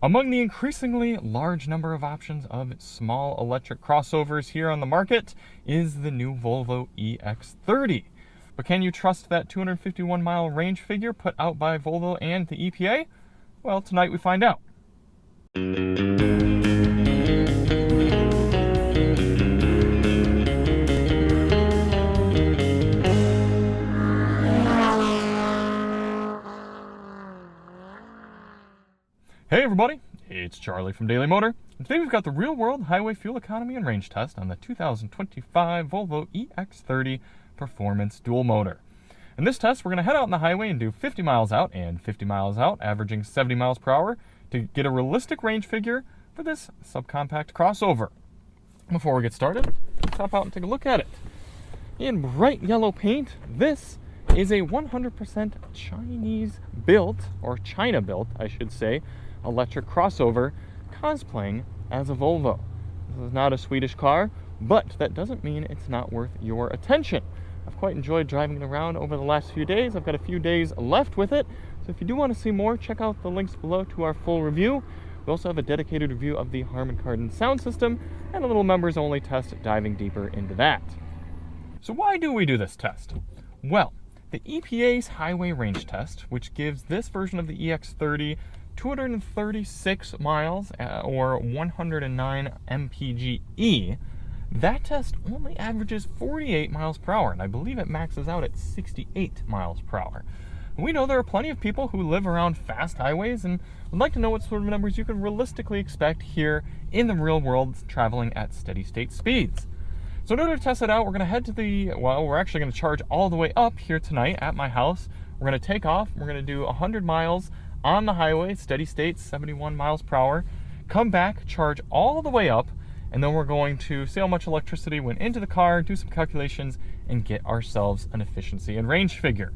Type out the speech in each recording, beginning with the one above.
Among the increasingly large number of options of small electric crossovers here on the market is the new Volvo EX30. But can you trust that 251-mile range figure put out by Volvo and the EPA? Well, tonight we find out. Hey everybody, it's Charlie from DM Moto, and today we've got the real-world highway fuel economy and range test on the 2025 Volvo EX30 Performance Dual Motor. In this test, we're going to head out on the highway and do 50 miles out and 50 miles out, averaging 70 miles per hour to get a realistic range figure for this subcompact crossover. Before we get started, let's hop out and take a look at it. In bright yellow paint, this is a 100% Chinese-built, or China-built, I should say, electric crossover cosplaying as a Volvo. This is not a Swedish car, but that doesn't mean it's not worth your attention. I've quite enjoyed driving it around over the last few days. I've got a few days left with it, so if you do want to see more, check out the links below to our full review. We also have a dedicated review of the Harman Kardon sound system and a little members-only test diving deeper into that. So why do we do this test? Well, the EPA's highway range test, which gives this version of the EX30 236 miles or 109 mpge, that test only averages 48 miles per hour, and I believe it maxes out at 68 miles per hour. We know there are plenty of people who live around fast highways and would like to know what sort of numbers you can realistically expect here in the real world traveling at steady state speeds. So in order to test it out, we're going to head to we're actually going to charge all the way up here tonight at my house. We're going to take off, we're going to do 100 miles on the highway, steady state, 71 miles per hour, come back, charge all the way up, and then we're going to see how much electricity went into the car, do some calculations, and get ourselves an efficiency and range figure.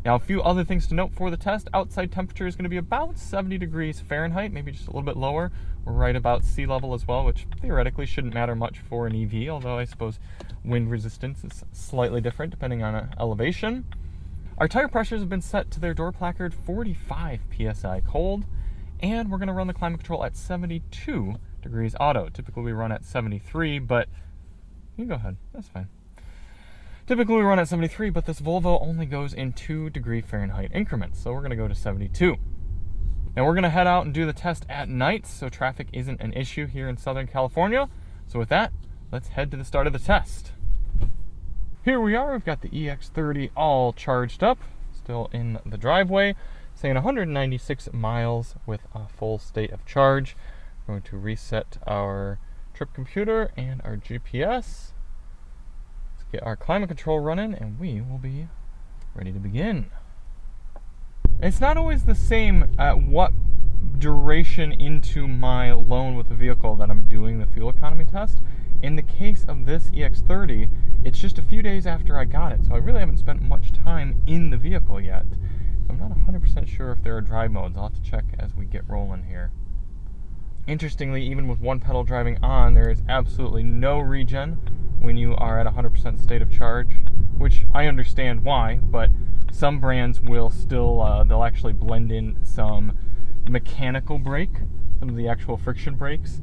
Now, a few other things to note for the test. Outside temperature is going to be about 70 degrees Fahrenheit, maybe just a little bit lower. We're right about sea level as well, which theoretically shouldn't matter much for an EV, although I suppose wind resistance is slightly different depending on elevation. Our tire pressures have been set to their door placard 45 psi cold, and we're going to run the climate control at 72 degrees auto. Typically we run at 73, but you go ahead, that's fine. Typically we run at 73, but this Volvo only goes in 2 degree Fahrenheit increments, so we're going to go to 72. Now we're going to head out and do the test at night, so traffic isn't an issue here in Southern California. So with that, let's head to the start of the test. Here we are, we've got the EX30 all charged up, still in the driveway, saying 196 miles with a full state of charge. We're going to reset our trip computer and our GPS. Let's get our climate control running and we will be ready to begin. It's not always the same at what duration into my loan with the vehicle that I'm doing the fuel economy test. In the case of this EX30, it's just a few days after I got it, so I really haven't spent much time in the vehicle yet. So I'm not 100% sure if there are drive modes. I'll have to check as we get rolling here. Interestingly, even with one pedal driving on, there is absolutely no regen when you are at 100% state of charge, which I understand why, but some brands will still, they'll actually blend in some mechanical brake, some of the actual friction brakes,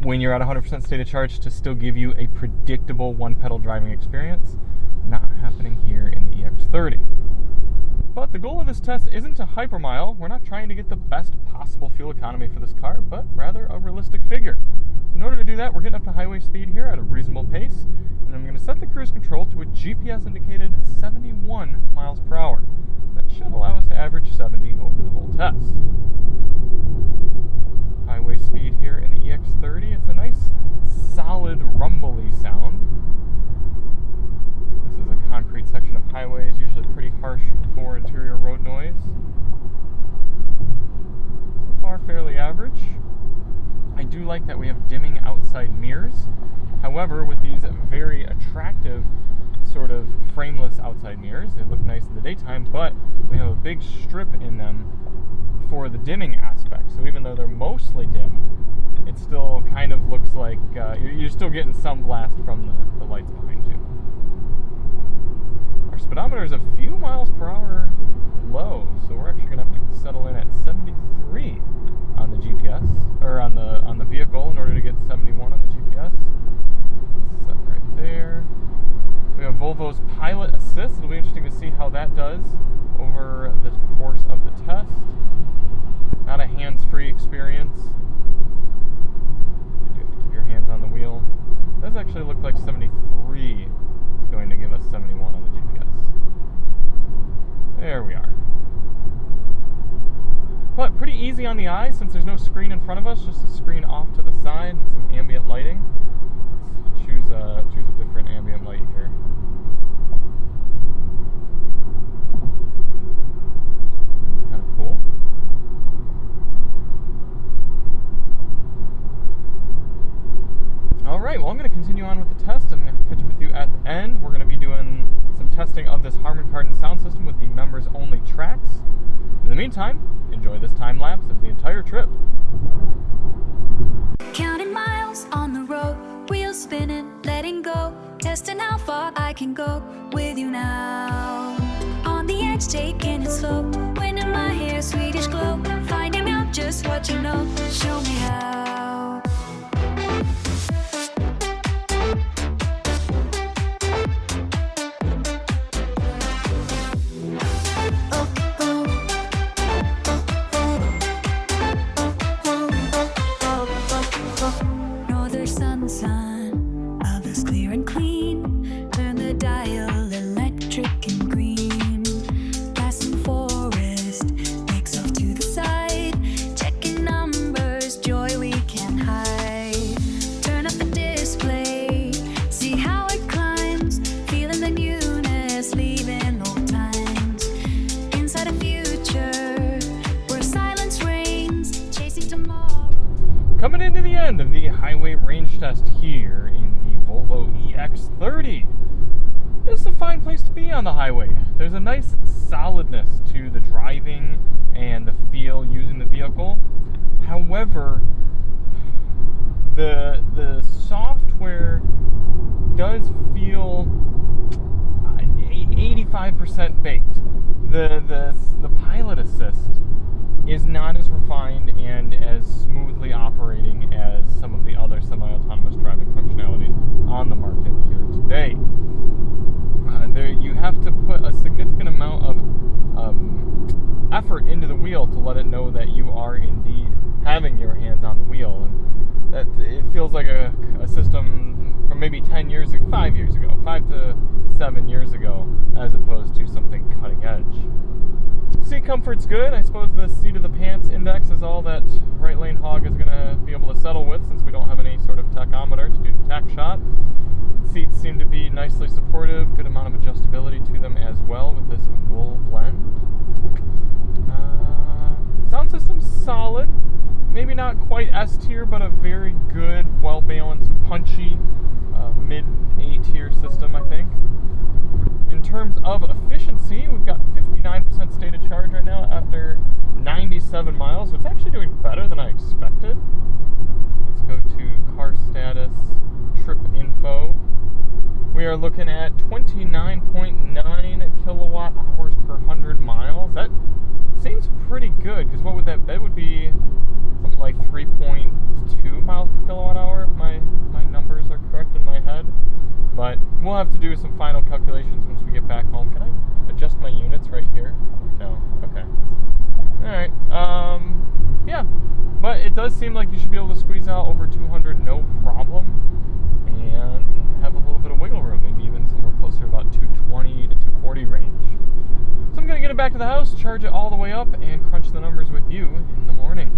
when you're at 100% state of charge to still give you a predictable one-pedal driving experience. Not happening here in the EX30. But the goal of this test isn't to hypermile. We're not trying to get the best possible fuel economy for this car, but rather a realistic figure. So in order to do that, we're getting up to highway speed here at a reasonable pace, and I'm going to set the cruise control to a GPS-indicated 71 miles per hour. That should allow us to average 70 over the whole test. Highway speed here in the EX30. It's a nice, solid, rumbly sound. This is a concrete section of highway. It's usually pretty harsh for interior road noise. So far, fairly average. I do like that we have dimming outside mirrors. However, with these very attractive sort of frameless outside mirrors, they look nice in the daytime, but we have a big strip in them for the dimming aspect. So even though they're mostly dimmed, it still kind of looks like you're still getting some blast from the lights behind you. Our speedometer is a few miles per hour low, so we're actually going to have to settle in at 73. easy on the eye since there's no screen in front of us, just a screen off to the side and some ambient lighting. Let's choose a different ambient light here. That's kind of cool. Alright, well I'm going to continue on with the test and catch up with you at the end. We're going to be doing some testing of this Harman Kardon sound system with the members only tracks. In the meantime, enjoy this time lapse of the entire trip. Counting miles on the road, wheels spinning, letting go, testing how far I can go with you now. On the edge, taking it slow, wind in my hair, Swedish glow, finding out just what you know, show me how. Sun of us clear and clean, turn the dial electric and green, passing forest, makes off to the side, checking numbers, joy we can't hide, turn up the display, see how it climbs, feeling the newness, leaving old times, inside a future where silence reigns, chasing tomorrow. Coming into the end of the highway range test here in the Volvo EX30. This is a fine place to be on the highway. There's a nice solidness to the driving and the feel using the vehicle. However, the software does feel 85% baked. The pilot assist is not as refined and as smoothly operating as some of the other semi-autonomous driving functionalities on the market here today. You have to put a significant amount of effort into the wheel to let it know that you are indeed having your hands on the wheel, and that it feels like a system from maybe 5 years ago, 5 to 7 years ago, as opposed to something cutting edge. Seat comfort's good. I suppose the seat of the pants index is all that right lane hog is going to be able to settle with, since we don't have any sort of tachometer to do the tach shot. Seats seem to be nicely supportive, good amount of adjustability to them as well with this wool blend. Sound system's solid. Maybe not quite S tier, but a very good, well-balanced, punchy, mid-A tier system, I think. In terms of efficiency, we've got 59% state of charge right now after 97 miles, which is actually doing better than I expected. Let's go to car status, trip info. We are looking at 29.9 kilowatt hours per 100 miles. That seems pretty good, because what would that would be something like 3.2 miles per kilowatt hour if my numbers are correct in my head. But we'll have to do some final calculations once we get back home. Can I adjust my units right here? No. Okay. Alright. Yeah. But it does seem like you should be able to squeeze out over 200 no problem. And have a little bit of wiggle room. Maybe even somewhere closer to about 220 to 240 range. So I'm going to get it back to the house, charge it all the way up, and crunch the numbers with you in the morning.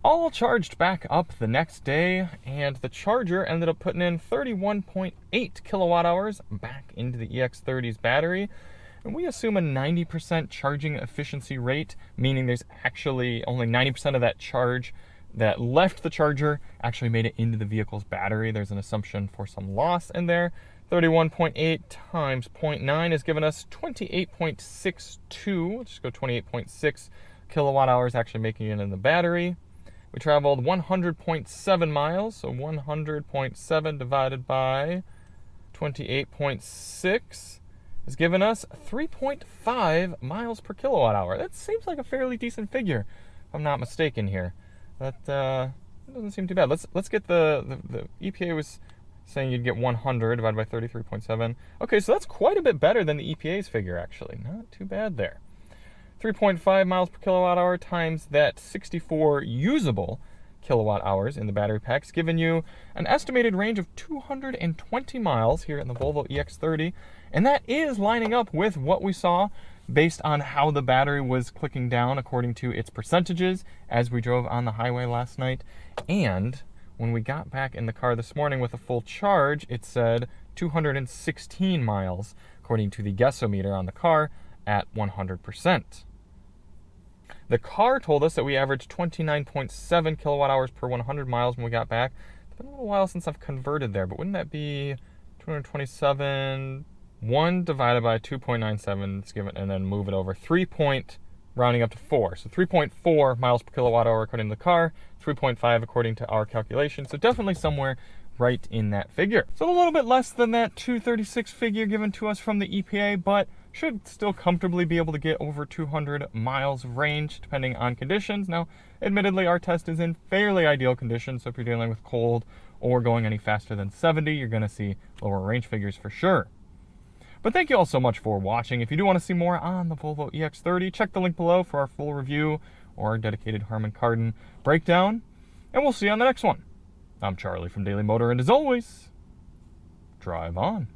All charged back up the next day, and the charger ended up putting in 31.8 kilowatt hours back into the EX30's battery. And we assume a 90% charging efficiency rate, meaning there's actually only 90% of that charge that left the charger actually made it into the vehicle's battery. There's an assumption for some loss in there. 31.8 times 0.9 has given us 28.62. Let's just go 28.6 kilowatt hours actually making it in the battery. We traveled 100.7 miles, so 100.7 divided by 28.6 has given us 3.5 miles per kilowatt hour. That seems like a fairly decent figure, if I'm not mistaken here. That doesn't seem too bad. Let's get the EPA was saying you'd get 100 divided by 33.7. Okay, so that's quite a bit better than the EPA's figure, actually. Not too bad there. 3.5 miles per kilowatt hour times that 64 usable kilowatt hours in the battery packs, giving you an estimated range of 220 miles here in the Volvo EX30. And that is lining up with what we saw based on how the battery was clicking down according to its percentages as we drove on the highway last night. And when we got back in the car this morning with a full charge, it said 216 miles, according to the guessometer on the car, at 100%. The car told us that we averaged 29.7 kilowatt hours per 100 miles when we got back. It's been a little while since I've converted there, but wouldn't that be 227, 1 divided by 2.97, let's give it, and then move it over, rounding up to 4. So 3.4 miles per kilowatt hour according to the car, 3.5 according to our calculation. So definitely somewhere right in that figure. So a little bit less than that 236 figure given to us from the EPA, but should still comfortably be able to get over 200 miles of range depending on conditions. Now, admittedly, our test is in fairly ideal conditions, so if you're dealing with cold or going any faster than 70, you're going to see lower range figures for sure. But thank you all so much for watching. If you do want to see more on the Volvo EX30, check the link below for our full review or dedicated Harman Kardon breakdown, and we'll see you on the next one. I'm Charlie from Daily Motor, and as always, drive on.